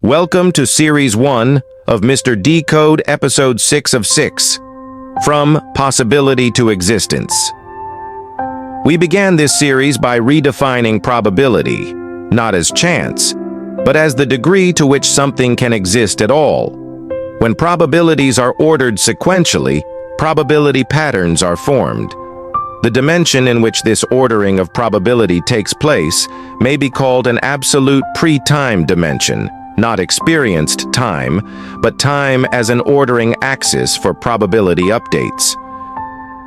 Welcome to Series 1 of Mr. Decode Episode 6 of 6, From Possibility to Existence. We began this series by redefining probability, not as chance, but as the degree to which something can exist at all. When probabilities are ordered sequentially, probability patterns are formed. The dimension in which this ordering of probability takes place may be called an absolute pre-time dimension, not experienced time, but time as an ordering axis for probability updates.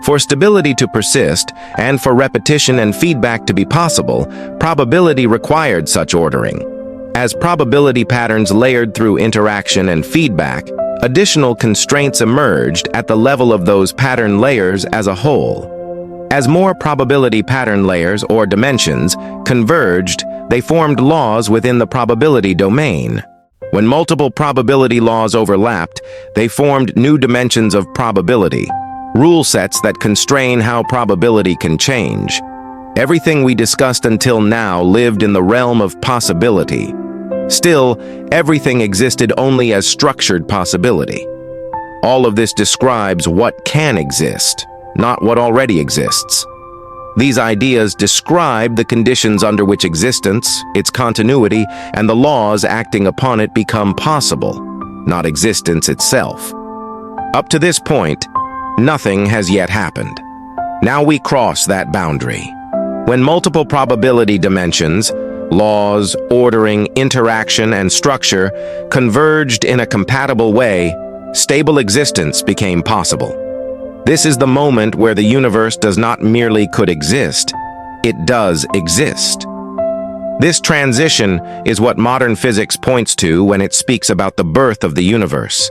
For stability to persist, and for repetition and feedback to be possible, probability required such ordering. As probability patterns layered through interaction and feedback, additional constraints emerged at the level of those pattern layers as a whole. As more probability pattern layers or dimensions converged, they formed laws within the probability domain. When multiple probability laws overlapped, they formed new dimensions of probability, rule sets that constrain how probability can change. Everything we discussed until now lived in the realm of possibility. Still, everything existed only as structured possibility. All of this describes what can exist, not what already exists. These ideas describe the conditions under which existence, its continuity, and the laws acting upon it become possible, not existence itself. Up to this point, nothing has yet happened. Now we cross that boundary. When multiple probability dimensions, laws, ordering, interaction, and structure converged in a compatible way, stable existence became possible. This is the moment where the universe does not merely could exist, it does exist. This transition is what modern physics points to when it speaks about the birth of the universe.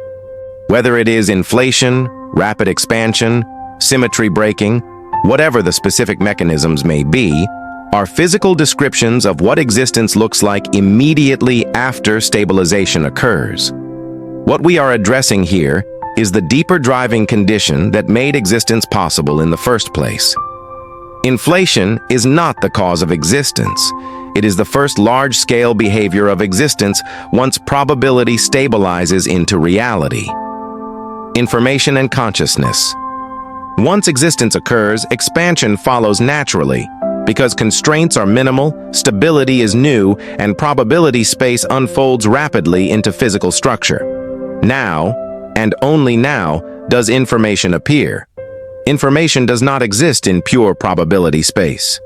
Whether it is inflation, rapid expansion, symmetry breaking, whatever the specific mechanisms may be, are physical descriptions of what existence looks like immediately after stabilization occurs. What we are addressing here is the deeper driving condition that made existence possible in the first place. Inflation is not the cause of existence. It is the first large-scale behavior of existence once probability stabilizes into reality. Information and consciousness. Once existence occurs, expansion follows naturally. Because constraints are minimal, stability is new, and probability space unfolds rapidly into physical structure. Now, and only now, does information appear. Information does not exist in pure probability space.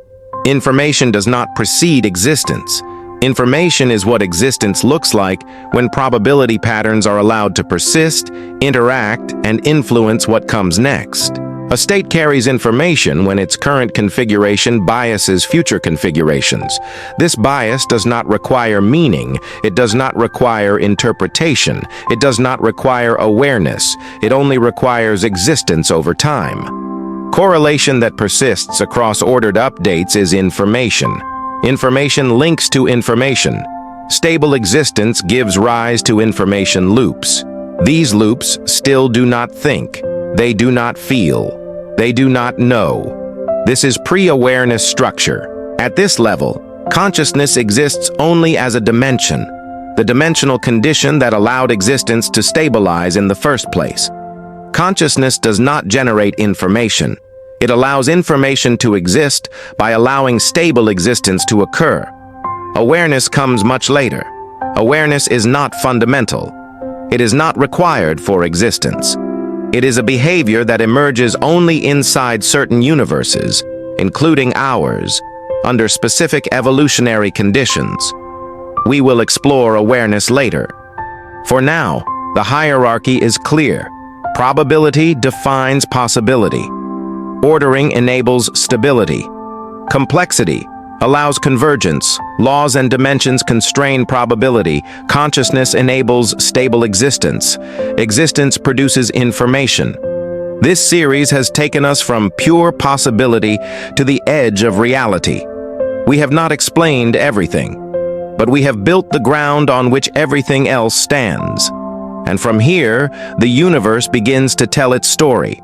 Information does not precede existence. Information is what existence looks like when probability patterns are allowed to persist, interact, and influence what comes next. A state carries information when its current configuration biases future configurations. This bias does not require meaning. It does not require interpretation. It does not require awareness. It only requires existence over time. Correlation that persists across ordered updates is information. Information links to information. Stable existence gives rise to information loops. These loops still do not think. They do not feel. They do not know. This is pre-awareness structure. At this level, consciousness exists only as a dimension, the dimensional condition that allowed existence to stabilize in the first place. Consciousness does not generate information. It allows information to exist by allowing stable existence to occur. Awareness comes much later. Awareness is not fundamental. It is not required for existence. It is a behavior that emerges only inside certain universes, including ours, under specific evolutionary conditions. We will explore awareness later. For now, the hierarchy is clear. Probability defines possibility. Ordering enables stability. Complexity allows convergence. Laws and dimensions constrain probability. Consciousness enables stable existence. Existence produces information. This series has taken us from pure possibility to the edge of reality. We have not explained everything, but we have built the ground on which everything else stands. And from here, the universe begins to tell its story.